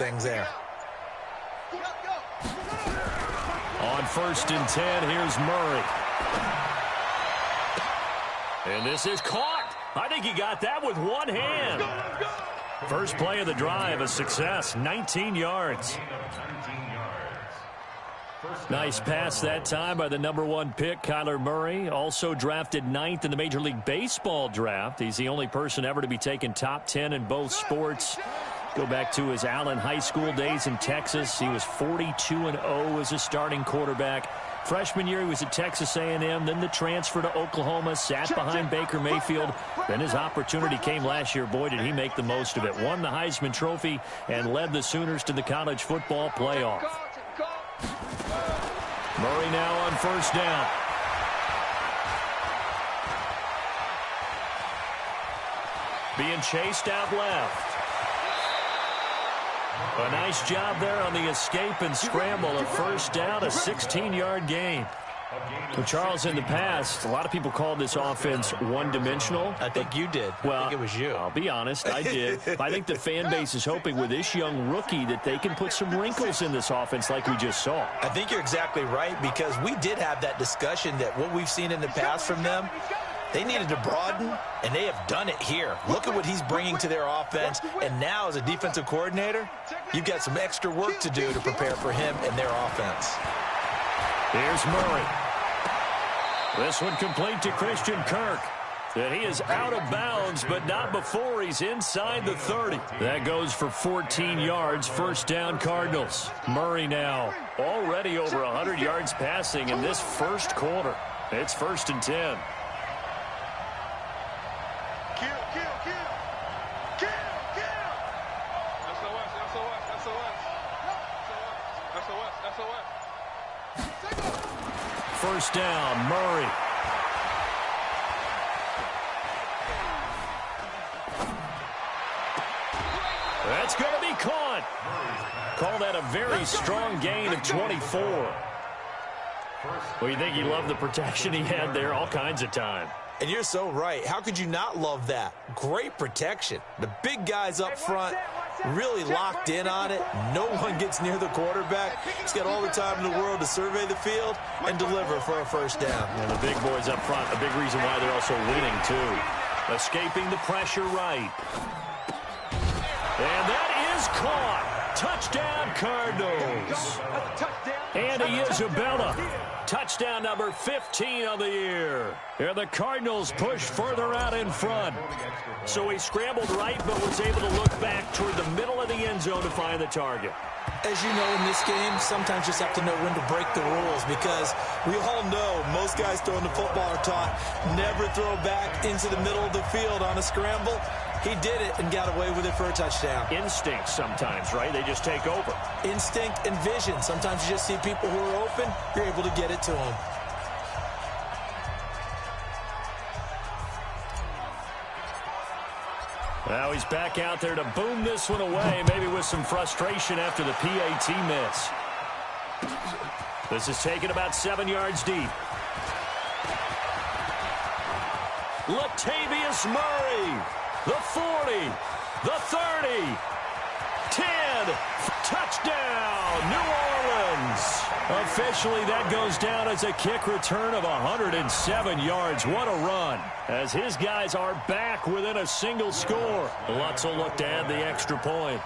things there. On 1st and 10, here's Murray. And this is caught. I think he got that with one hand. First play of the drive, a success, 19 yards. Nice pass that time by the #1 pick, Kyler Murray. Also drafted 9th in the Major League Baseball draft. He's the only person ever to be taken top 10 in both sports. Go back to his Allen High School days in Texas. He was 42-0 as a starting quarterback. Freshman year, he was at Texas A&M. Then the transfer to Oklahoma, sat behind Baker Mayfield. Then his opportunity came last year. Boy, did he make the most of it. Won the Heisman Trophy and led the Sooners to the college football playoff. Murray now on 1st down. Being chased out left. A nice job there on the escape and scramble. A 1st down, a 16-yard gain. Well, Charles, in the past, a lot of people called this offense one-dimensional. I think you did. Well, I think it was you. I'll be honest, I did. I think the fan base is hoping with this young rookie that they can put some wrinkles in this offense like we just saw. I think you're exactly right, because we did have that discussion that what we've seen in the past from them, they needed to broaden, and they have done it here. Look at what he's bringing to their offense, and now as a defensive coordinator, you've got some extra work to do to prepare for him and their offense. Here's Murray. This one complete to Christian Kirk. And he is out of bounds, but not before he's inside the 30. That goes for 14 yards, 1st down Cardinals. Murray now already over 100 yards passing in this 1st quarter. It's 1st and 10. First down, Murray. That's going to be caught. Call that a very strong gain of 24. Well, you think he loved the protection he had there all kinds of time. And you're so right. How could you not love that? Great protection. The big guys up front really locked in on it. No one gets near the quarterback. He's got all the time in the world to survey the field and deliver for a 1st down. And the big boys up front, a big reason why they're also winning, too. Escaping the pressure right. And that is caught. Touchdown, Cardinals. Andy Isabella. Touchdown number 15 of the year. And the Cardinals push further out in front. So he scrambled right, but was able to look back toward the middle of the end zone to find the target. As you know, in this game, sometimes you just have to know when to break the rules, because we all know most guys throwing the football are taught never throw back into the middle of the field on a scramble. He did it and got away with it for a touchdown. Instinct sometimes, right? They just take over. Instinct and vision. Sometimes you just see people who are open, you're able to get it to them. Now he's back out there to boom this one away, maybe with some frustration after the PAT miss. This is taken about 7 yards deep. Latavius Murray. The 40, the 30, 10, touchdown, New Orleans. Officially, that goes down as a kick return of 107 yards. What a run, as his guys are back within a single score. Lutz will look to add the extra point.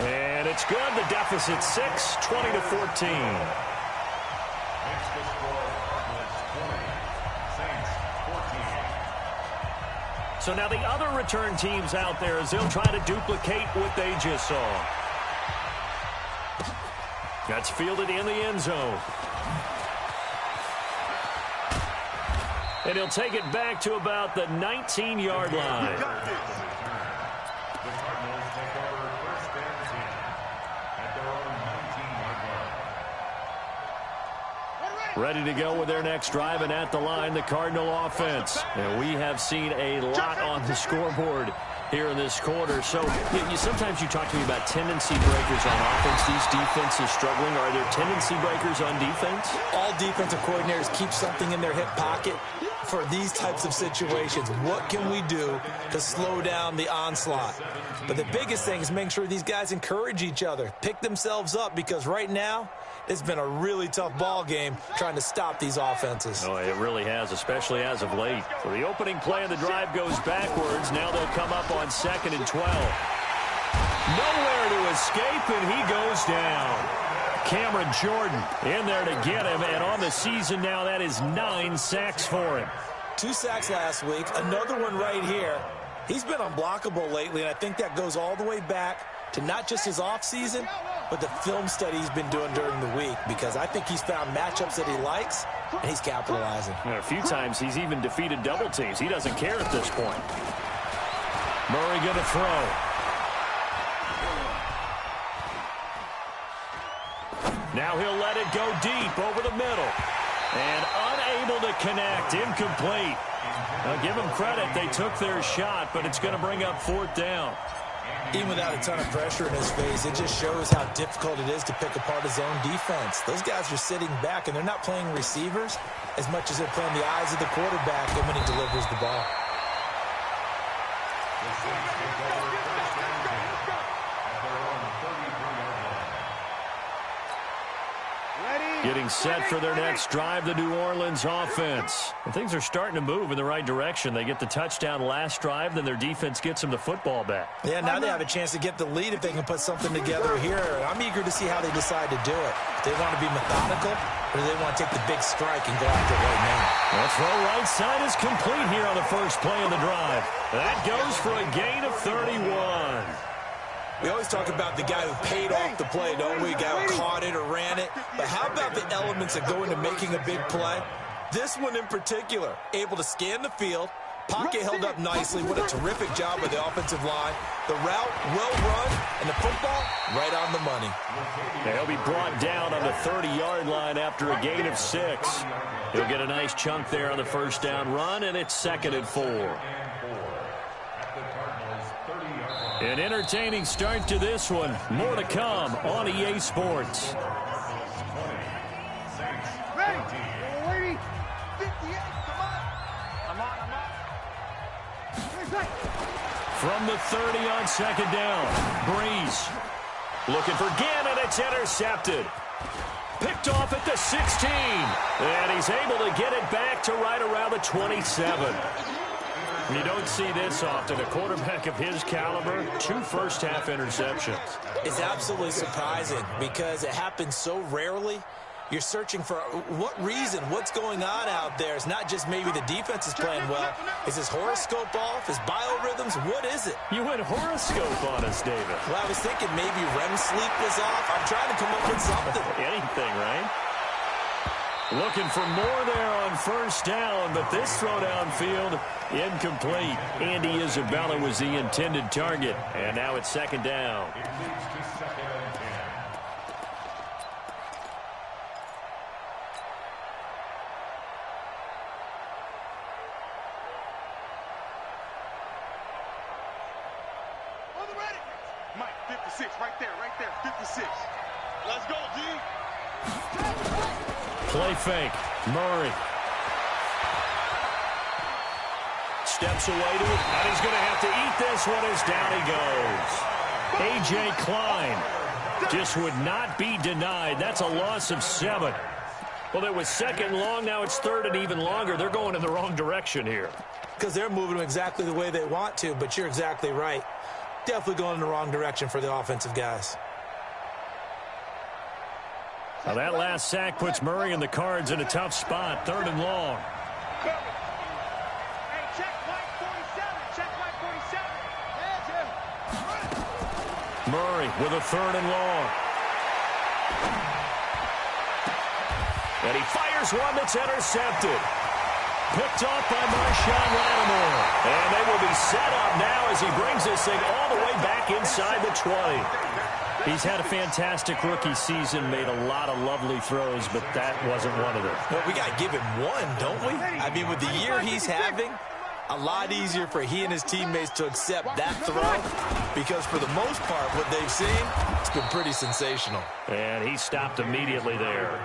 And it's good. The deficit 6, 20-14. So now the other return teams out there, as they'll try to duplicate what they just saw. That's fielded in the end zone. And he'll take it back to about the 19-yard line. Ready to go with their next drive, and at the line, the Cardinal offense. And we have seen a lot on the scoreboard here in this quarter. So sometimes you talk to me about tendency breakers on offense. These defenses struggling. Are there tendency breakers on defense? All defensive coordinators keep something in their hip pocket for these types of situations. What can we do to slow down the onslaught? But the biggest thing is making sure these guys encourage each other, pick themselves up, because right now it's been a really tough ball game trying to stop these offenses. Oh, it really has, especially as of late. So the opening play of the drive goes backwards. Now they'll come up on 2nd and 12. Nowhere to escape, and he goes down. Cameron Jordan in there to get him, and on the season now, that is 9 sacks for him. 2 sacks last week, another one right here. He's been unblockable lately, and I think that goes all the way back to not just his offseason, but the film study he's been doing during the week, because I think he's found matchups that he likes, and he's capitalizing. And a few times he's even defeated double teams. He doesn't care at this point. Murray going to throw. Now he'll let it go deep over the middle. And unable to connect. Incomplete. Now give them credit. They took their shot, but it's going to bring up 4th down. Even without a ton of pressure in his face, it just shows how difficult it is to pick apart his own defense. Those guys are sitting back, and they're not playing receivers as much as they're playing the eyes of the quarterback and when he delivers the ball. Getting set for their next drive, the New Orleans offense. And things are starting to move in the right direction. They get the touchdown last drive, then their defense gets them the football back. Yeah, now they have a chance to get the lead if they can put something together here. I'm eager to see how they decide to do it. Do they want to be methodical, or do they want to take the big strike and go after it right now? The throw right side is complete here on the first play of the drive. That goes for a gain of 31. We always talk about the guy who paid off the play, don't we? The guy who caught it or ran it. But how about the elements that go into making a big play? This one in particular, able to scan the field, pocket held up nicely. What a terrific job by the offensive line. The route, well run, and the football, right on the money. He'll be brought down on the 30-yard line after a gain of 6. He'll get a nice chunk there on the first down run, and it's 2nd and 4. An entertaining start to this one. More to come on EA Sports. Ready? 58. Come on. I'm on. From the 30 on 2nd down. Breeze looking for Ginn, and it's intercepted. Picked off at the 16. And he's able to get it back to right around the 27. You don't see this often. A quarterback of his caliber, 2 first-half interceptions. It's absolutely surprising because it happens so rarely. You're searching for what reason, what's going on out there. It's not just maybe the defense is playing well. Is his horoscope off? His biorhythms? What is it? You went horoscope on us, David. Well, I was thinking maybe REM sleep was off. I'm trying to come up with something. Anything, right? Looking for more there on first down, but this throw downfield incomplete. Andy Isabella was the intended target, and now it's 2nd down. On the ready. Mike, 56, right there, 56. Let's go, G. Play fake. Murray. Steps away to it, and he's going to have to eat this one as down he goes. A.J. Klein just would not be denied. That's a loss of 7. Well, it was 2nd long. Now it's 3rd and even longer. They're going in the wrong direction here. Because they're moving them exactly the way they want to, but you're exactly right. Definitely going in the wrong direction for the offensive guys. Now that last sack puts Murray and the Cards in a tough spot. 3rd and long. Hey, check Mike 47. Check Mike 47. Yeah, Murray with a 3rd and long. And he fires one that's intercepted. Picked off by Marshawn Lattimore. And they will be set up now as he brings this thing all the way back inside the 20. He's had a fantastic rookie season, made a lot of lovely throws, but that wasn't one of them. Well, we got to give him one, don't we? I mean, with the year he's having, a lot easier for he and his teammates to accept that throw because for the most part, what they've seen, it's been pretty sensational. And he stopped immediately there.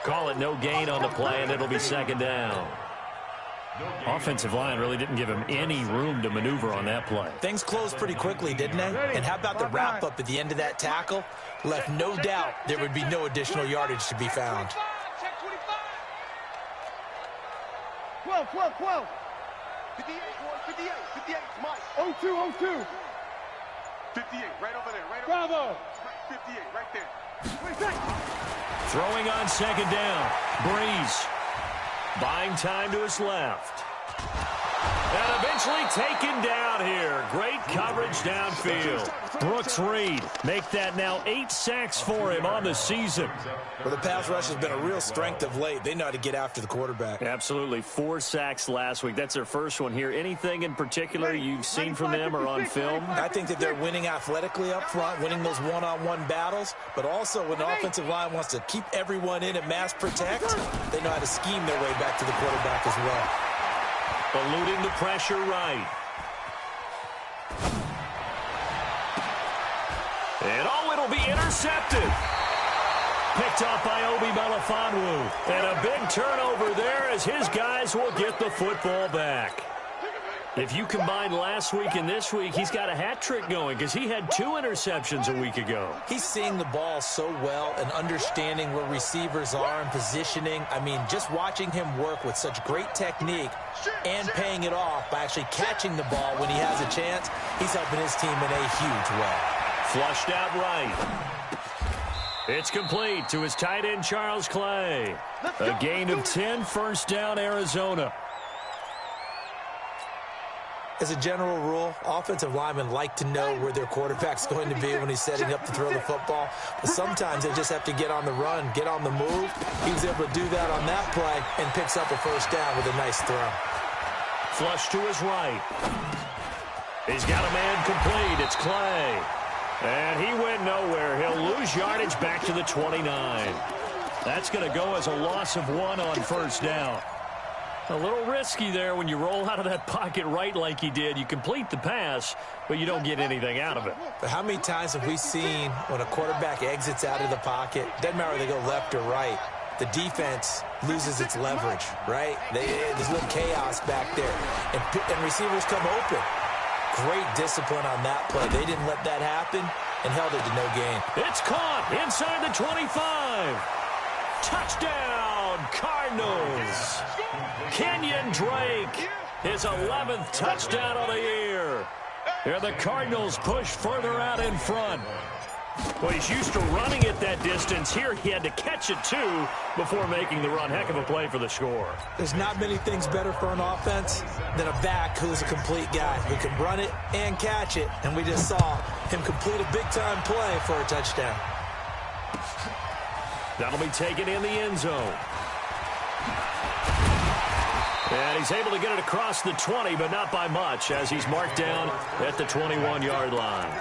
Call it no gain on the play, and it'll be 2nd down. Offensive line really didn't give him any room to maneuver on that play. Things closed pretty quickly, didn't they? And how about the wrap-up at the end of that tackle? Left no doubt there would be no additional yardage to be found. 12, 12, 12. 58, 58, Mike. 02, 02. 58, right over there, right over there. Bravo. 58, right there. Throwing on second down. Breeze. Buying time to his left. And eventually taken down here. Great coverage downfield. Brooks Reed make that now 8 sacks for him on the season. Well, the pass rush has been a real strength of late. They know how to get after the quarterback. Absolutely. 4 sacks last week. That's their first one here. Anything in particular you've seen from them or on film? I think that they're winning athletically up front, winning those one-on-one battles, but also when the offensive line wants to keep everyone in and mass protect, they know how to scheme their way back to the quarterback as well. Eluding the pressure right. And it'll be intercepted. Picked off by Obi Melifonwu. And a big turnover there as his guys will get the football back. If you combine last week and this week, he's got a hat trick going because he had 2 interceptions a week ago. He's seeing the ball so well and understanding where receivers are and positioning. I mean, just watching him work with such great technique and paying it off by actually catching the ball when he has a chance, he's helping his team in a huge way. Flushed out right. It's complete to his tight end, Charles Clay. A gain of 10, first down, Arizona. As a general rule, offensive linemen like to know where their quarterback's going to be when he's setting up to throw the football. But sometimes they just have to get on the run, get on the move. He was able to do that on that play and picks up a first down with a nice throw. Flush to his right. He's got a man complete. It's Clay. And he went nowhere. He'll lose yardage back to the 29. That's going to go as a loss of 1 on first down. A little risky there when you roll out of that pocket right like he did. You complete the pass, but you don't get anything out of it. But how many times have we seen when a quarterback exits out of the pocket, doesn't matter whether they go left or right, the defense loses its leverage, right? There's a little chaos back there, and receivers come open. Great discipline on that play. They didn't let that happen and held it to no gain. It's caught inside the 25. Touchdown, Cardinals. Kenyon Drake, his 11th touchdown of the year. Here the Cardinals push further out in front. Well, he's used to running it that distance. Here he had to catch it, too, before making the run. Heck of a play for the score. There's not many things better for an offense than a back who's a complete guy who can run it and catch it. And we just saw him complete a big-time play for a touchdown. That'll be taken in the end zone. And he's able to get it across the 20, but not by much, as he's marked down at the 21-yard line.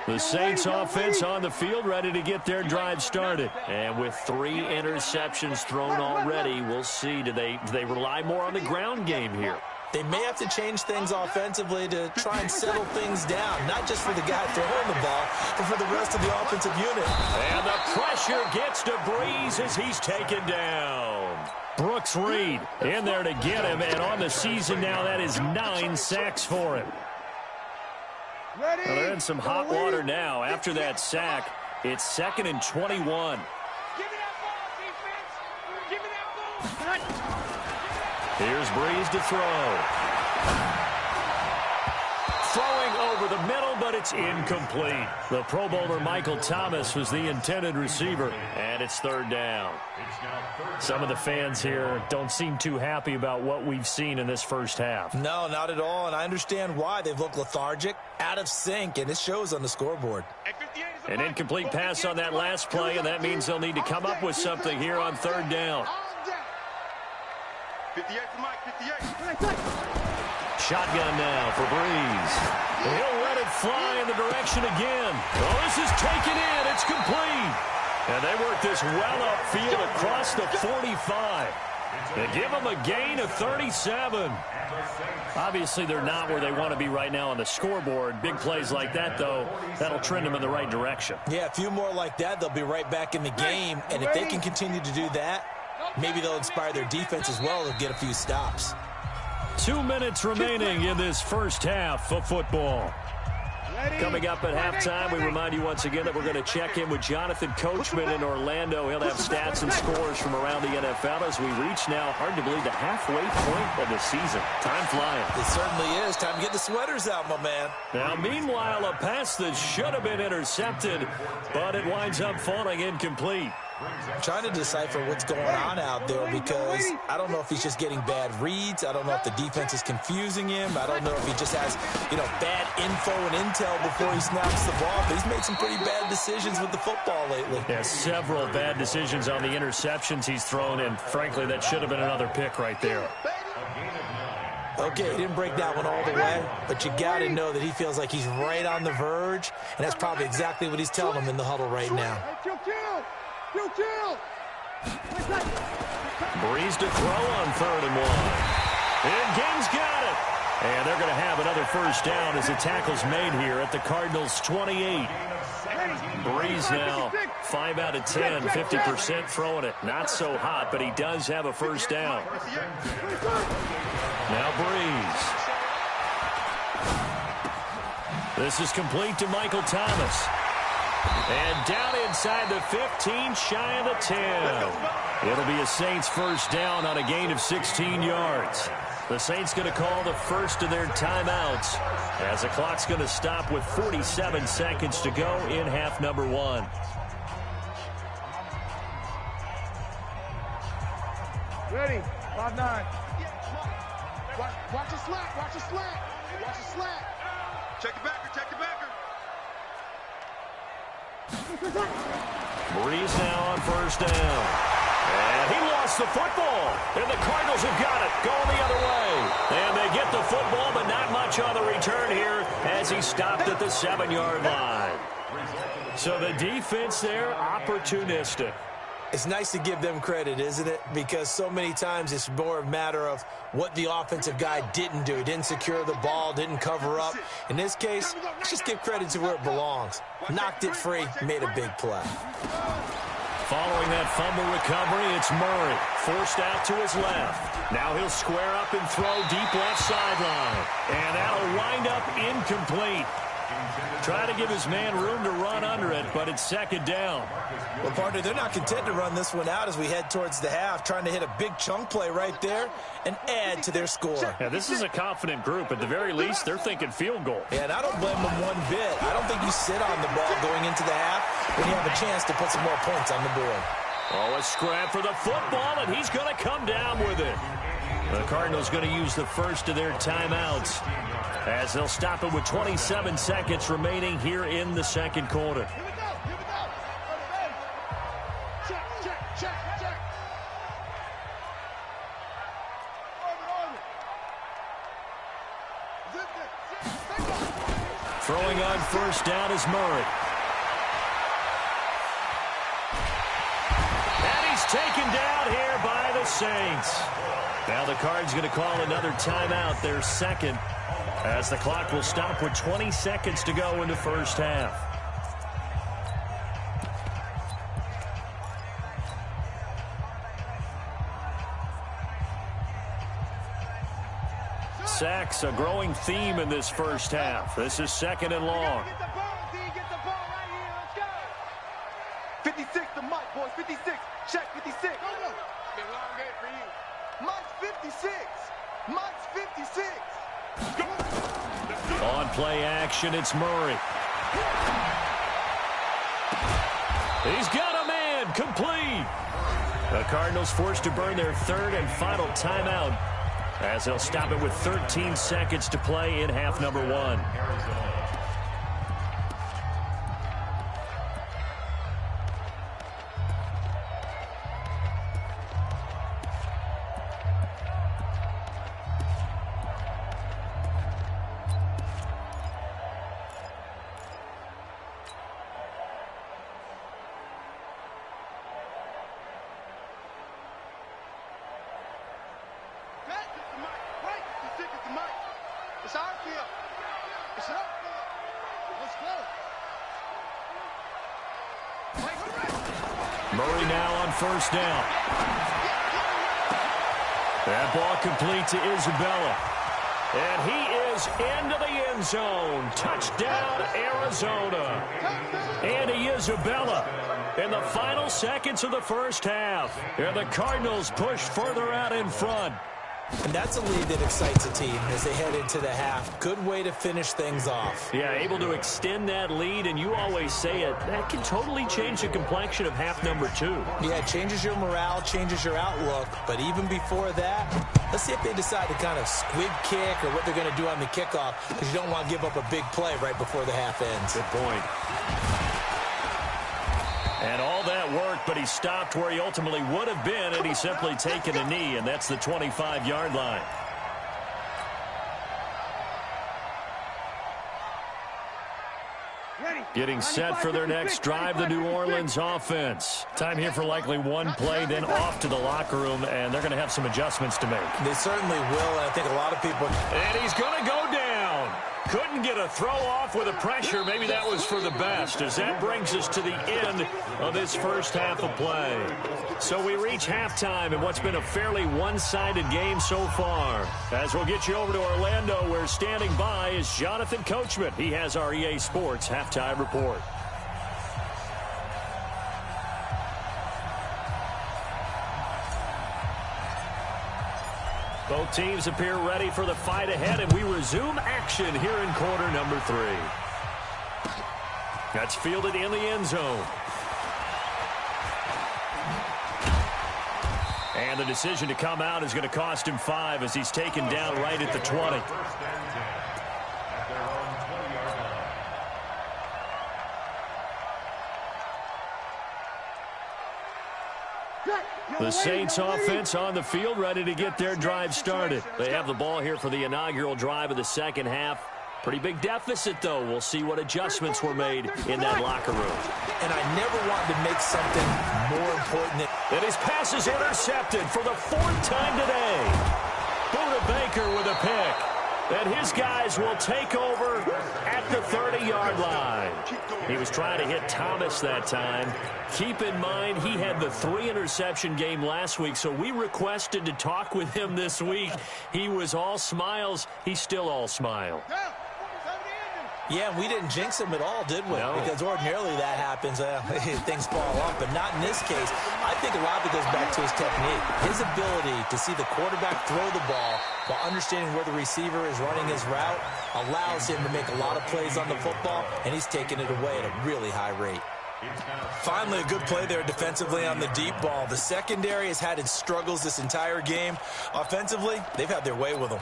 The Saints offense on the field, ready to get their drive started. And with 3 interceptions thrown already, we'll see. Do they rely more on the ground game here? They may have to change things offensively to try and settle things down, not just for the guy throwing the ball, but for the rest of the offensive unit. And the pressure gets to Breeze as he's taken down. Brooks Reed in there to get him, and on the season now, that is 9 sacks for him. Well, they're in some hot water now. After that sack, it's 2nd and 21. Give me that ball, defense. Give me that ball. Here's Breeze to throw. Throwing over the middle, but it's incomplete. The Pro Bowler Michael Thomas was the intended receiver, and it's 3rd down. Some of the fans here don't seem too happy about what we've seen in this first half. No, not at all, and I understand why. They've looked lethargic, out of sync, and it shows on the scoreboard. An incomplete pass on that last play, and that means they'll need to come up with something here on 3rd down. 58 for Mike, 58. Shotgun now for Breeze. He'll let it fly in the direction again. Oh, this is taken in. It's complete. And they work this well upfield across the 45. They give them a gain of 37. Obviously, they're not where they want to be right now on the scoreboard. Big plays like that, though, that'll trend them in the right direction. Yeah, a few more like that, they'll be right back in the game. And if they can continue to do that, maybe they'll inspire their defense as well and get a few stops. 2 minutes remaining in this first half of football. Coming up at halftime, we remind you once again that we're going to check in with Jonathan Coachman in Orlando. He'll have stats and scores from around the NFL as we reach now, hard to believe, the halfway point of the season. Time flying. It certainly is. Time to get the sweaters out, my man. Now, meanwhile, a pass that should have been intercepted, but it winds up falling incomplete. I'm trying to decipher what's going on out there because I don't know if he's just getting bad reads. I don't know if the defense is confusing him. I don't know if he just has, bad info and intel before he snaps the ball. But he's made some pretty bad decisions with the football lately. Yeah, several bad decisions on the interceptions he's thrown, and frankly, that should have been another pick right there. Okay, he didn't break that one all the way, but you got to know that he feels like he's right on the verge, and that's probably exactly what he's telling him in the huddle right now. Breeze to throw on 3rd and 1. And Ging's got it. And they're going to have another first down as the tackle's made here at the Cardinals' 28. Breeze now 5 out of 10, 50% throwing it. Not so hot, but he does have a first down. Now Breeze. This is complete to Michael Thomas. And down inside the 15, shy of the 10. It'll be a Saints first down on a gain of 16 yards. The Saints going to call the first of their timeouts as the clock's going to stop with 47 seconds to go in half number 1. Ready, 5-9. Watch the slack, watch the slack. Watch the slack. Check the backer, check the backer. Breeze now on first down. And he lost the football. And the Cardinals have got it, going the other way. And they get the football, but not much on the return here as he stopped at the 7-yard line. So the defense there, opportunistic. It's nice to give them credit, isn't it? Because so many times it's more a matter of what the offensive guy didn't do. He didn't secure the ball, didn't cover up. In this case, let's just give credit to where it belongs. Knocked it free, made a big play. Following that fumble recovery, it's Murray. Forced out to his left. Now he'll square up and throw deep left sideline. And that'll wind up incomplete. Try to give his man room to run under it, but it's second down. Well, partner, they're not content to run this one out as we head towards the half, trying to hit a big chunk play right there and add to their score. Yeah, this is a confident group. At the very least, they're thinking field goal. Yeah, and I don't blame them one bit. I don't think you sit on the ball going into the half when you have a chance to put some more points on the board. Oh, a scrap for the football, and he's going to come down with it. The Cardinals going to use the first of their timeouts as they'll stop it with 27 seconds remaining here in the second quarter. Throwing on first down is Murray. And he's taken down here by the Saints. Now the Cards going to call another timeout, their second, as the clock will stop with 20 seconds to go in the first half. Sacks, a growing theme in this first half. This is second and long. 56 to Mike, boys. 56. Check 56. Been a long day for you. Mike's 56. Mike's 56. On play action, it's Murray. He's got a man, complete. The Cardinals forced to burn their third and final timeout as they'll stop it with 13 seconds to play in half number 1. It's our field. It's our field. Let's go. Murray now on first down. That ball complete to Isabella. And he is into the end zone. Touchdown, Arizona. Andy Isabella in the final seconds of the first half. And the Cardinals push further out in front. And that's a lead that excites a team as they head into the half. Good way to finish things off. Yeah, able to extend that lead, and you always say it, that can totally change the complexion of half number 2. Yeah, it changes your morale, changes your outlook. But even before that, let's see if they decide to kind of squib kick or what they're going to do on the kickoff, because you don't want to give up a big play right before the half ends. Good point. And all that worked, but he stopped where he ultimately would have been had he simply taken a knee, and that's the 25-yard line. Getting set for their next drive, the New Orleans offense. Time here for likely one play, then off to the locker room, and they're going to have some adjustments to make. They certainly will, and I think a lot of people... And he's going to go down. Couldn't get a throw off with the pressure. Maybe that was for the best, as that brings us to the end of this first half of play. So we reach halftime in what's been a fairly one-sided game so far. As we'll get you over to Orlando, where standing by is Jonathan Coachman. He has our EA Sports halftime report. Both teams appear ready for the fight ahead, and we resume action here in quarter number 3. That's fielded in the end zone. And the decision to come out is going to cost him 5 as he's taken down right at the 20. The Saints offense on the field, ready to get their drive started. They have the ball here for the inaugural drive of the second half. Pretty big deficit, though. We'll see what adjustments were made in that locker room. And I never wanted to make something more important And his pass is intercepted for the 4th time today. Buda Baker with a pick. And his guys will take over at the 30-yard line. He was trying to hit Thomas that time. Keep in mind, he had the 3-interception game last week, so we requested to talk with him this week. He was all smiles. He's still all smile. Yeah, we didn't jinx him at all, did we? No. Because ordinarily that happens, things fall off, but not in this case. I think a lot of it goes back to his technique. His ability to see the quarterback throw the ball while understanding where the receiver is running his route allows him to make a lot of plays on the football, and he's taking it away at a really high rate. Finally, a good play there defensively on the deep ball. The secondary has had its struggles this entire game. Offensively, they've had their way with them.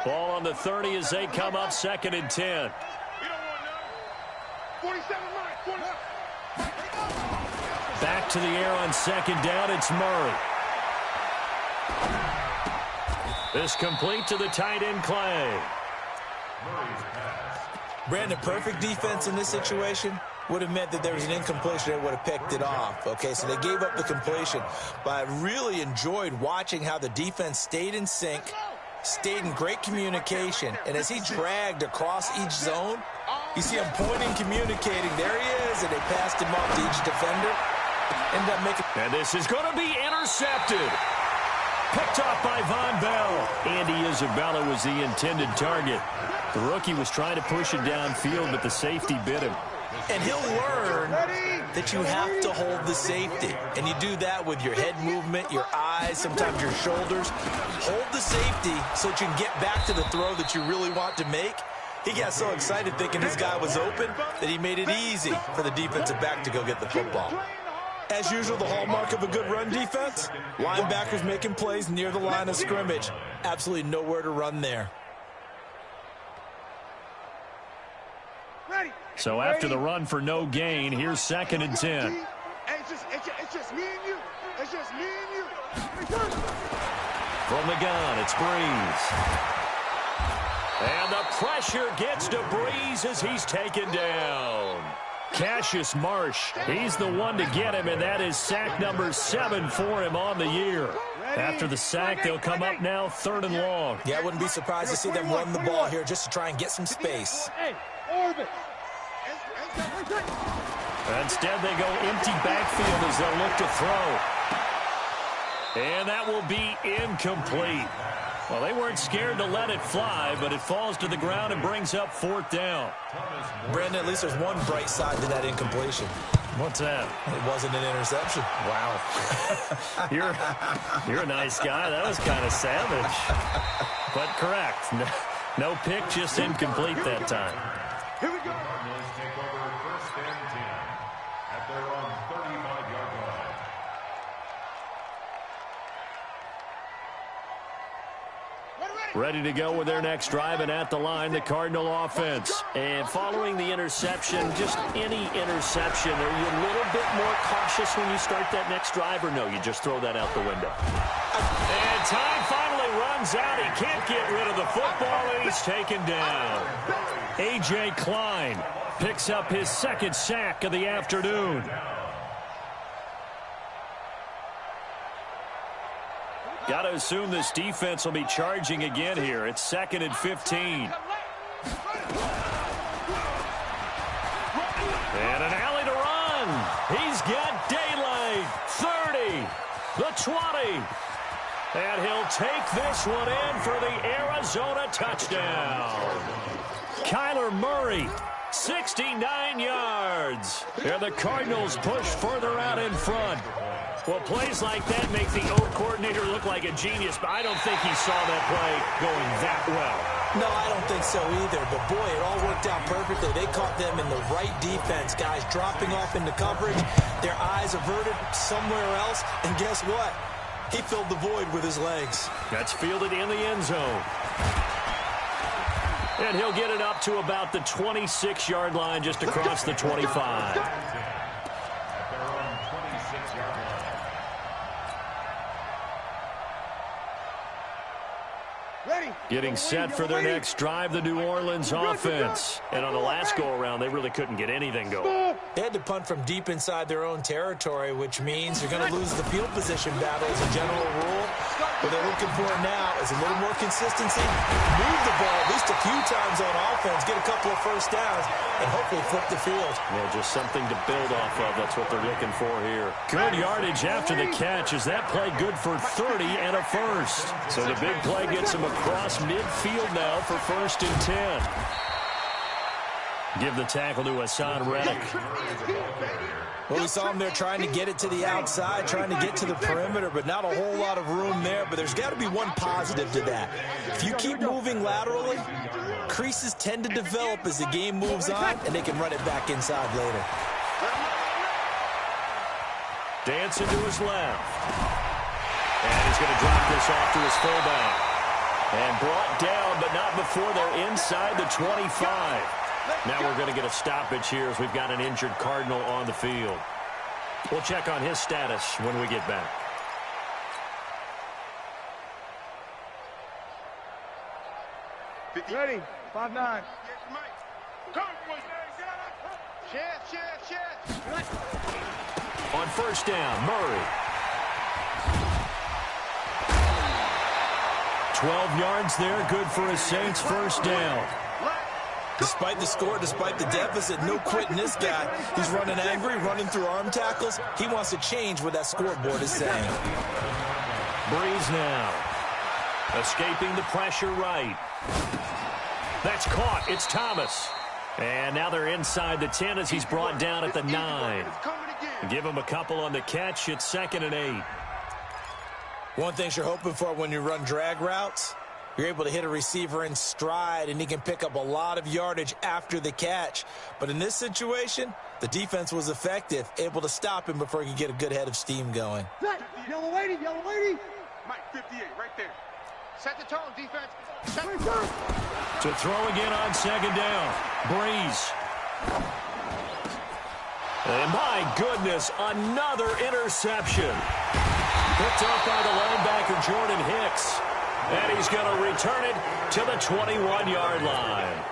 Ball on the 30 as they come up 2nd and 10. 47 Back to the air on 2nd down. It's Murray. This complete to the tight end, Clay. Brandon, perfect defense in this situation would have meant that there was an incompletion. They would have picked it off. Okay, so they gave up the completion. But I really enjoyed watching how the defense stayed in sync, stayed in great communication, and as he dragged across each zone, you see him pointing, communicating. There he is, and they passed him off to each defender. Ended up making... And this is going to be intercepted. Picked off by Von Bell. Andy Isabella was the intended target. The rookie was trying to push it downfield, but the safety bit him. And he'll learn that you have to hold the safety. And you do that with your head movement, your eyes, sometimes your shoulders. Hold the safety so that you can get back to the throw that you really want to make. He got so excited thinking his guy was open that he made it easy for the defensive back to go get the football. As usual, the hallmark of a good run defense, linebackers making plays near the line of scrimmage. Absolutely nowhere to run there. So after the run for no gain, here's 2nd and 10. It's just me and you. It's just me and you. From the gun, it's Breeze. And the pressure gets to Breeze as he's taken down. Cassius Marsh, he's the one to get him, and that is sack number 7 for him on the year. After the sack, they'll come up now 3rd and long. Yeah, I wouldn't be surprised to see them run the ball here just to try and get some space. Instead, they go empty backfield as they'll look to throw. And that will be incomplete. Well, they weren't scared to let it fly, but it falls to the ground and brings up 4th down. Brandon, at least there's one bright side to that incompletion. What's that? It wasn't an interception. Wow. You're a nice guy. That was kind of savage. But correct. No pick, just incomplete that time. Here we go. Cardinals take over 1st and 10 at their own 35-yard line. Ready to go with their next drive, and at the line, the Cardinal offense. And following the interception, just any interception, are you a little bit more cautious when you start that next drive, or no, you just throw that out the window? And time finally runs out. He can't get rid of the football, and he's taken down. A.J. Klein picks up his 2nd sack of the afternoon. Got to assume this defense will be charging again here. It's 2nd and 15. And an alley to run. He's got daylight. 30. The 20. And he'll take this one in for the Arizona touchdown. Kyler Murray, 69 yards. And the Cardinals push further out in front. Well, plays like that make the O coordinator look like a genius, but I don't think he saw that play going that well. No, I don't think so either, but boy, it all worked out perfectly. They caught them in the right defense, guys dropping off into coverage, their eyes averted somewhere else, and guess what? He filled the void with his legs. That's fielded in the end zone. And he'll get it up to about the 26-yard line, just across the 25. Getting set for their next drive, the New Orleans offense. And on the last go-around, they really couldn't get anything going. They had to punt from deep inside their own territory, which means you're going to lose the field position battle as a general rule. What they're looking for now is a little more consistency, move the ball at least a few times on offense, get a couple of first downs, and hopefully flip the field. Yeah, just something to build off of. That's what they're looking for here. Good yardage after the catch. Is that play good for 30 and a first? So the big play gets him across midfield now for 1st and 10. Give the tackle to Hassan Reddick. Well, we saw him there trying to get it to the outside, trying to get to the perimeter, but not a whole lot of room there. But there's got to be one positive to that. If you keep moving laterally, creases tend to develop as the game moves on, and they can run it back inside later. Dancing to his left. And he's going to drop this off to his fullback. And brought down, but not before they're inside the 25. Now we're going to get a stoppage here as we've got an injured Cardinal on the field. We'll check on his status when we get back. Ready, 5-9. On 1st down, Murray. 12 yards there, good for a Saints 1st down. Despite the score, despite the deficit, no quitting this guy. He's running angry, running through arm tackles. He wants to change what that scoreboard is saying. Breeze now. Escaping the pressure right. That's caught. It's Thomas. And now they're inside the 10 as he's brought down at the 9. Give him a couple on the catch. It's 2nd and 8. One thing you're hoping for when you run drag routes, you're able to hit a receiver in stride, and he can pick up a lot of yardage after the catch. But in this situation, the defense was effective, able to stop him before he could get a good head of steam going. Yellow lady, yellow lady. Mike, 58, right there. Set the tone, defense. Set the tone. To throw again on 2nd down. Breeze. And my goodness, another interception. Picked up by the linebacker, Jordan Hicks. And he's going to return it to the 21-yard line.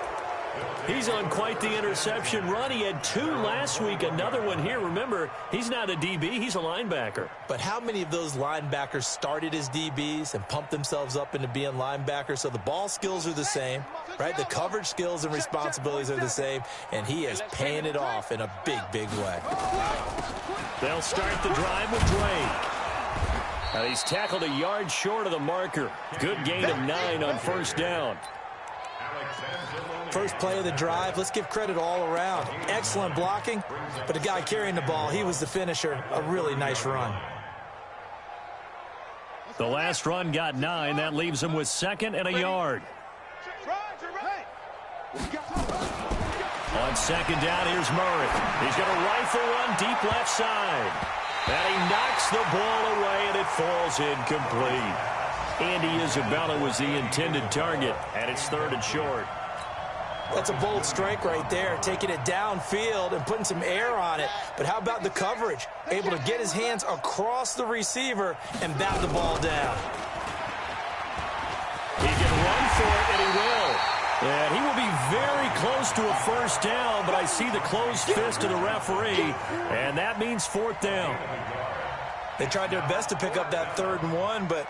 He's on quite the interception run. He had 2 last week, another one here. Remember, he's not a DB, he's a linebacker. But how many of those linebackers started as DBs and pumped themselves up into being linebackers? So the ball skills are the same, right? The coverage skills and responsibilities are the same, and he is paying it off in a big, big way. They'll start the drive with Drake. And he's tackled a yard short of the marker. Good gain of 9 on first down. First play of the drive, let's give credit all around. Excellent blocking, but the guy carrying the ball, he was the finisher. A really nice run. The last run got 9. That leaves him with 2nd and a yard. On 2nd down, here's Murray. He's going to rifle one deep left side. And he knocks the ball away, and it falls incomplete. Andy Isabella was the intended target, and it's 3rd and short. That's a bold strike right there, taking it downfield and putting some air on it. But how about the coverage? Able to get his hands across the receiver and bat the ball down. He can run for it, and he will. And he will be very close to a first down, but I see the closed fist of the referee, and that means 4th down. They tried their best to pick up that 3rd and 1, but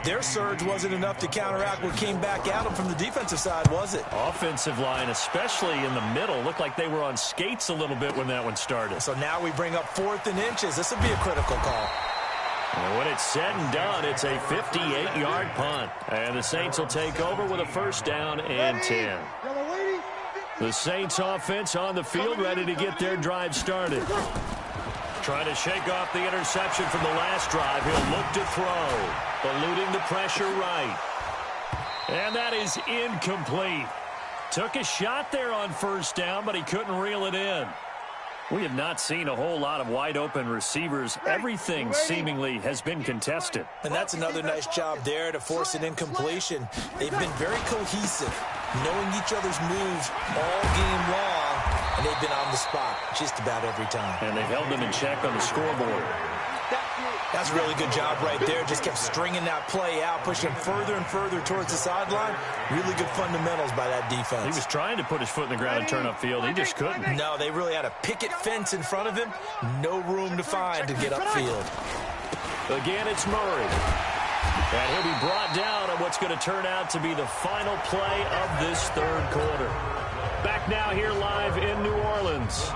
their surge wasn't enough to counteract what came back at them from the defensive side, was it? Offensive line, especially in the middle, looked like they were on skates a little bit when that one started. So now we bring up 4th and inches. This would be a critical call. And when it's said and done, it's a 58-yard punt. And the Saints will take over with a first down and 10. The Saints offense on the field, ready to get their drive started. Trying to shake off the interception from the last drive. He'll look to throw, eluding the pressure right. And that is incomplete. Took a shot there on first down, but he couldn't reel it in. We have not seen a whole lot of wide-open receivers. Everything seemingly has been contested. And that's another nice job there to force an incompletion. They've been very cohesive, knowing each other's moves all game long, and they've been on the spot just about every time. And they held them in check on the scoreboard. That's a really good job right there. Just kept stringing that play out, pushing further and further towards the sideline. Really good fundamentals by that defense. He was trying to put his foot in the ground and turn upfield. He just couldn't. No, they really had a picket fence in front of him. No room to find to get upfield. Again, it's Murray. And he'll be brought down on what's going to turn out to be the final play of this 3rd quarter. Back now here live in New Orleans.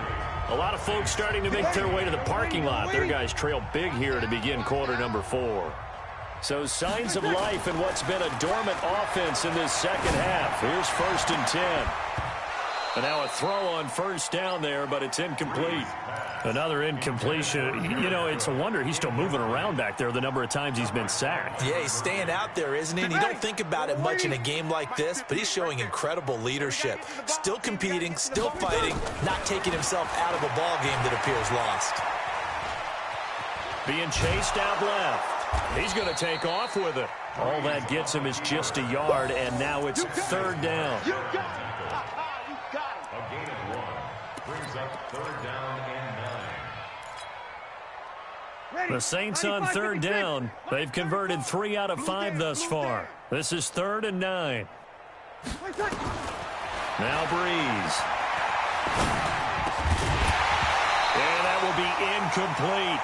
A lot of folks starting to make their way to the parking lot. Their guys trail big here to begin quarter number 4. So signs of life in what's been a dormant offense in this second half. Here's 1st and 10. And now a throw on first down there, but it's incomplete. Another incompletion. You know, it's a wonder he's still moving around back there the number of times he's been sacked. Yeah, he's staying out there, isn't he? And you don't think about it much in a game like this, but he's showing incredible leadership. Still competing, still fighting, not taking himself out of a ball game that appears lost. Being chased out left. He's going to take off with it. All that gets him is just a yard, and now it's 3rd down. A gain of 1 brings up 3rd down and 9. The Saints on 3rd down. They've converted 3 out of 5 thus far. This is 3rd and 9. Now Breeze. And that will be incomplete.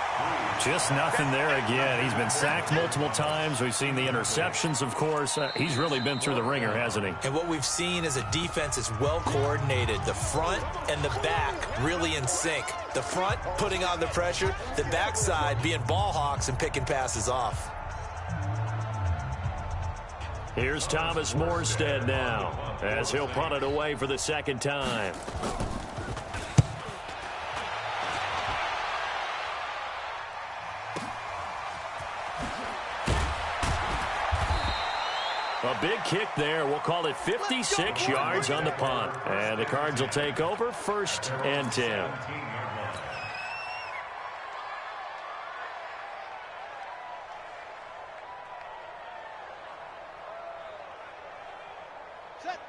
Just nothing there again. He's been sacked multiple times. We've seen the interceptions, of course. He's really been through the ringer, hasn't he? And what we've seen is a defense that's well coordinated. The front and the back really in sync. The front putting on the pressure, the backside being ball hawks and picking passes off. Here's Thomas Morstead now as he'll punt it away for the 2nd time. A big kick there. We'll call it 56 yards on the punt. And the Cards will take over 1st and 10.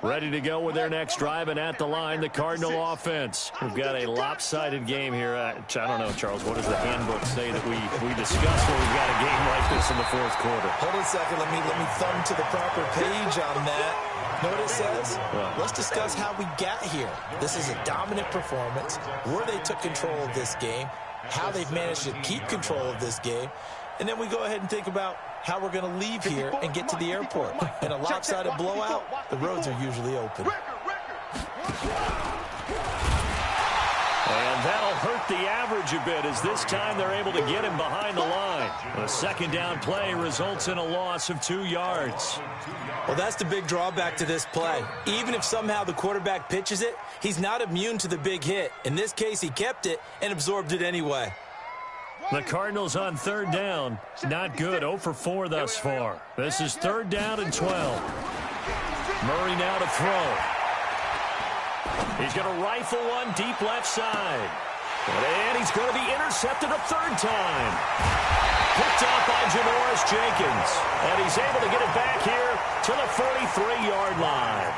Ready to go with their next drive, and at the line, the Cardinal offense. We've got a lopsided game here. I don't know, Charles, what does the handbook say that we discuss when we've got a game like this in the fourth quarter? Hold on a second. Let me thumb to the proper page on that. Know what it says? Let's discuss how we got here. This is a dominant performance, where they took control of this game, how they've managed to keep control of this game, and then we go ahead and think about how we're going to leave here and get to the airport. In a lopsided blowout, the roads are usually open. And that'll hurt the average a bit, as this time they're able to get him behind the line. A second down play results in a loss of 2 yards. Well, that's the big drawback to this play. Even if somehow the quarterback pitches it, he's not immune to the big hit. In this case, he kept it and absorbed it anyway. The Cardinals on third down. Not good. 0 for 4 thus far. This is third down and 12. Murray now to throw. He's going to rifle one deep left side. And he's going to be intercepted a third time. Picked off by Janoris Jenkins. And he's able to get it back here to the 43-yard line.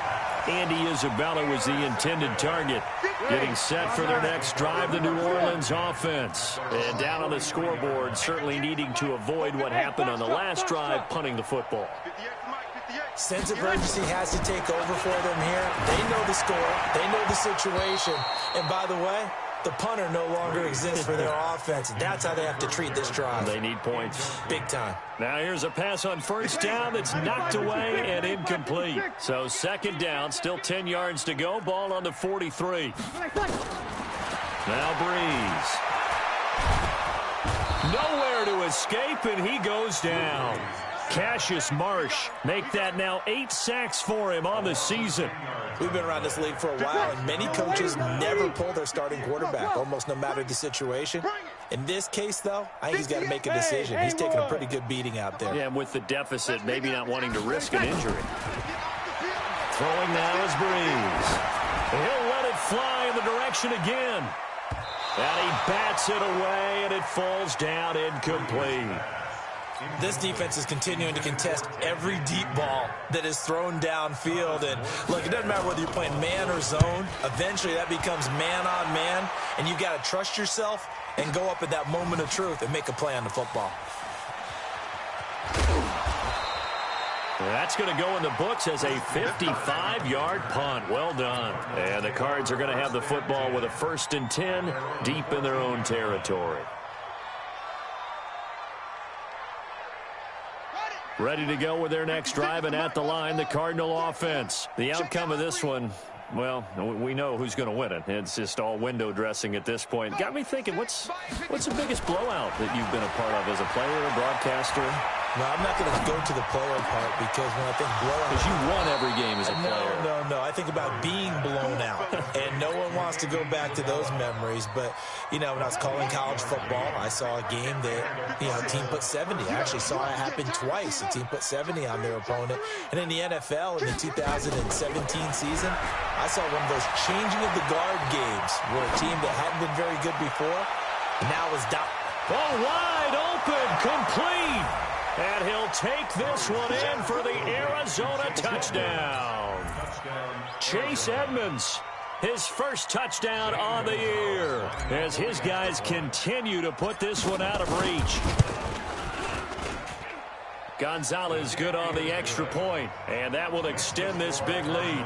Andy Isabella was the intended target. Getting set for their next drive, the New Orleans offense. And down on the scoreboard, certainly needing to avoid what happened on the last drive, punting the football. Sense of urgency has to take over for them here. They know the score. They know the situation. And by the way, the punter no longer exists for their offense. That's how they have to treat this drive. They need points. Big time. Now here's a pass on first down that's knocked away and incomplete. So second down, still 10 yards to go. Ball on the 43. Now Breeze. Nowhere to escape, and he goes down. Cassius Marsh make that now 8 sacks for him on the season. We've been around this league for a while, and many coaches never pull their starting quarterback, almost no matter the situation. In this case, though, I think he's got to make a decision. He's taking a pretty good beating out there. Yeah, and with the deficit, maybe not wanting to risk an injury. Throwing now is Breeze. He'll let it fly in the direction again. And he bats it away, and it falls down incomplete. This defense is continuing to contest every deep ball that is thrown downfield. And, look, it doesn't matter whether you're playing man or zone. Eventually, that becomes man on man, and you've got to trust yourself and go up at that moment of truth and make a play on the football. That's going to go in the books as a 55-yard punt. Well done. And the Cards are going to have the football with a 1st and 10 deep in their own territory. Ready to go with their next drive, and at the line, the Cardinal offense. The outcome of this one, well, we know who's going to win it. It's just all window dressing at this point. Got me thinking, what's the biggest blowout that you've been a part of as a player, a broadcaster? No, I'm not going to go to the player part, because when I think blowout... Because you won every game as a player. No. I think about being blown out. And no one wants to go back to those memories. But, you know, when I was calling college football, I saw a game that, you know, a team put 70. I actually saw it happen twice. A team put 70 on their opponent. And in the NFL, in the 2017 season, I saw one of those changing of the guard games where a team that hadn't been very good before now is down. Oh, wide open, complete. And he'll take this one in for the Arizona touchdown. Chase Edmonds, his first touchdown on the year, as his guys continue to put this one out of reach. Gonzalez good on the extra point, and that will extend this big lead.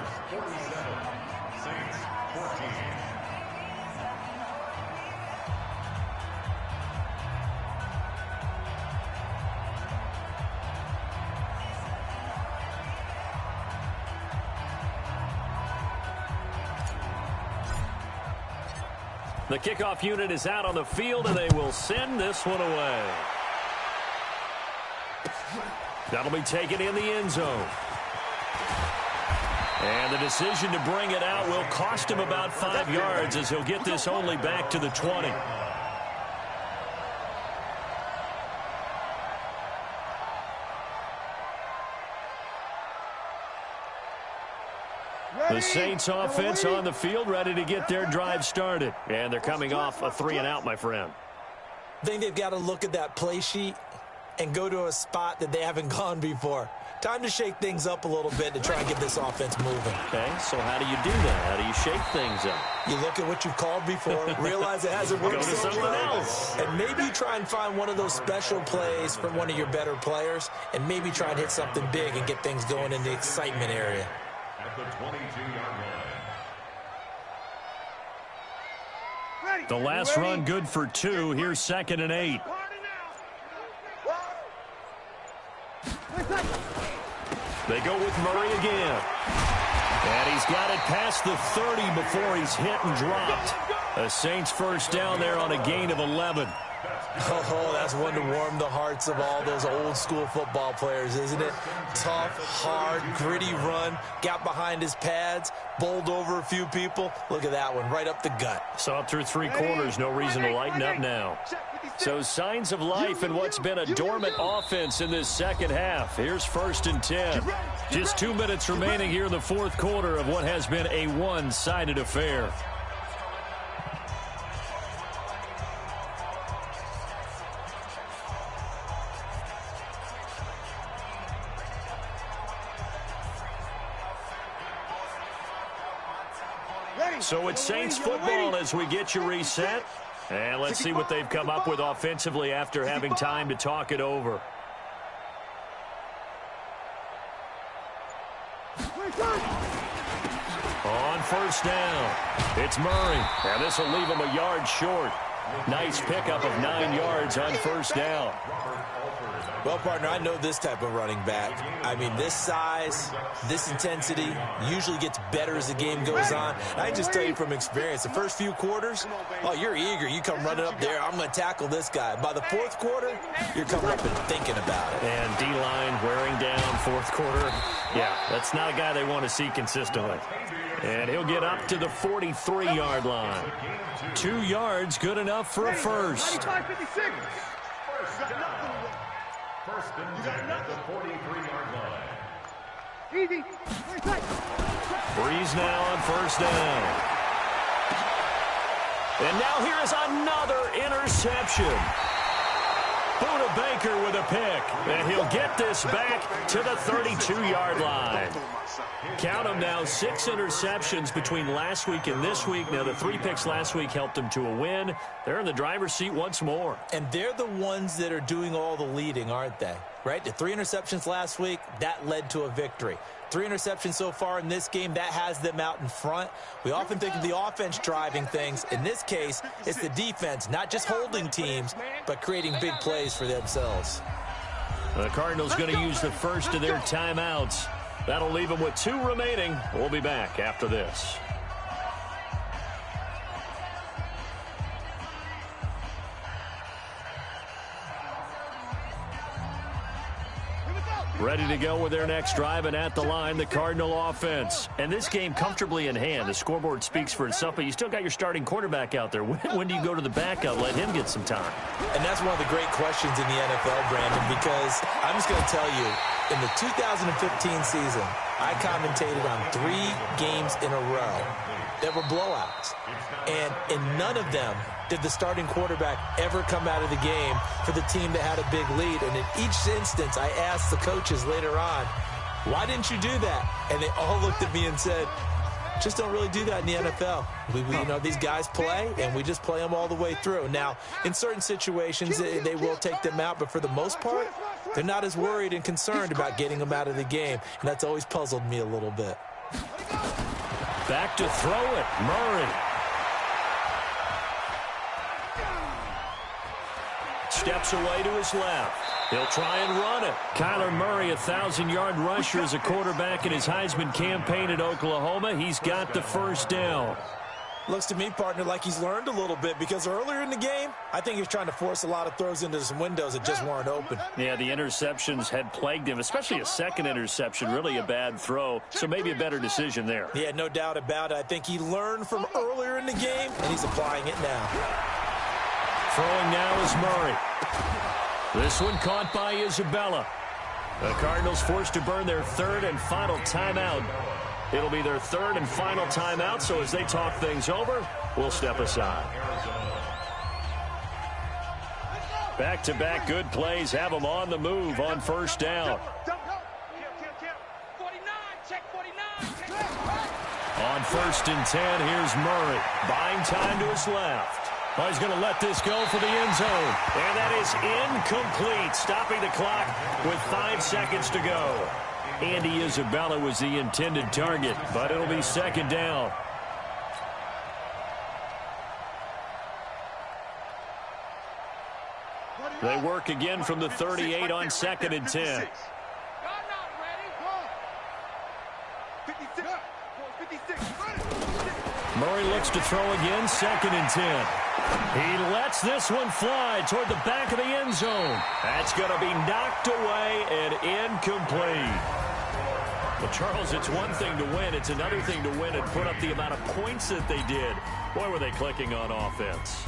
The kickoff unit is out on the field, and they will send this one away. That'll be taken in the end zone. And the decision to bring it out will cost him about 5 yards, as he'll get this only back to the 20. The Saints offense on the field, ready to get their drive started. And they're coming off a 3-and-out, my friend. I think they've got to look at that play sheet and go to a spot that they haven't gone before. Time to shake things up a little bit to try and get this offense moving. Okay, so how do you do that? How do you shake things up? You look at what you've called before, realize it hasn't worked. Go to someone else. And maybe you try and find one of those special plays from one of your better players, and maybe try and hit something big and get things going in the excitement area. At the 22-yard line. The last run good for 2. Here's 2nd and 8. They go with Murray again. And he's got it past the 30 before he's hit and dropped. A Saints first down there on a gain of 11. Oh, that's one to warm the hearts of all those old school football players, isn't it? Tough, hard, gritty run. Got behind his pads, bowled over a few people. Look at that one, right up the gut. Saw it through 3 quarters. No reason to lighten up now. So signs of life in what's been a dormant offense in this second half. Here's 1st and 10. Just 2 minutes remaining here in the 4th quarter of what has been a one-sided affair. So it's Saints football as we get you reset. And let's see what they've come up with offensively after having time to talk it over. On 1st down, it's Murray. And this will leave him a yard short. Nice pickup of 9 yards on 1st down. Well, partner, I know this type of running back. I mean, this size, this intensity usually gets better as the game goes on. I can just tell you from experience, the first few quarters, oh, you're eager. You come running up there, I'm going to tackle this guy. By the 4th quarter, you're coming up and thinking about it. And D-line wearing down 4th quarter. Yeah, that's not a guy they want to see consistently. And he'll get up to the 43-yard line. 2 yards, good enough for a first. 1st and 10 at the 43-yard line. Easy. Breeze now on 1st down. And now here is another interception. Buda Baker with a pick. And he'll get this back to the 32-yard line. Count them now, 6 interceptions between last week and this week. Now, the 3 picks last week helped them to a win. They're in the driver's seat once more. And they're the ones that are doing all the leading, aren't they? Right? The 3 interceptions last week, that led to a victory. 3 interceptions so far in this game, that has them out in front. We often think of the offense driving things. In this case, it's the defense, not just holding teams, but creating big plays for themselves. The Cardinals going to use the first of their timeouts. That'll leave them with 2 remaining. We'll be back after this. Ready to go with their next drive, and at the line, the Cardinal offense. And this game comfortably in hand. The scoreboard speaks for itself, but you still got your starting quarterback out there. When do you go to the backup? Let him get some time. And that's one of the great questions in the NFL, Brandon, because I'm just going to tell you, in the 2015 season, I commentated on 3 games in a row that were blowouts. And in none of them did the starting quarterback ever come out of the game for the team that had a big lead. And in each instance, I asked the coaches later on, why didn't you do that? And they all looked at me and said, just don't really do that in the NFL. You know, these guys play, and we just play them all the way through. Now, in certain situations, they will take them out, but for the most part, they're not as worried and concerned about getting them out of the game, and that's always puzzled me a little bit. Back to throw it, Murray. Steps away to his left. He'll try and run it. Kyler Murray, a 1,000-yard rusher as a quarterback in his Heisman campaign at Oklahoma. He's got the first down. Looks to me, partner, like he's learned a little bit, because earlier in the game, I think he was trying to force a lot of throws into some windows that just weren't open. Yeah, the interceptions had plagued him, especially a second interception, really a bad throw, so maybe a better decision there. Yeah, no doubt about it. I think he learned from earlier in the game, and he's applying it now. Throwing now is Murray. This one caught by Isabella. The Cardinals forced to burn their 3rd and final timeout. It'll be their 3rd and final timeout, so as they talk things over, we'll step aside. Back-to-back good plays have them on the move on 1st down. On 1st and 10, here's Murray. Buying time to his left. Oh, he's going to let this go for the end zone. And that is incomplete, stopping the clock with 5 seconds to go. Andy Isabella was the intended target, but it'll be 2nd down. They work again from the 38 on 2nd and 10. Murray looks to throw again, 2nd and 10. He lets this one fly toward the back of the end zone. That's going to be knocked away and incomplete. Well, Charles, it's one thing to win. It's another thing to win and put up the amount of points that they did. Boy, were they clicking on offense.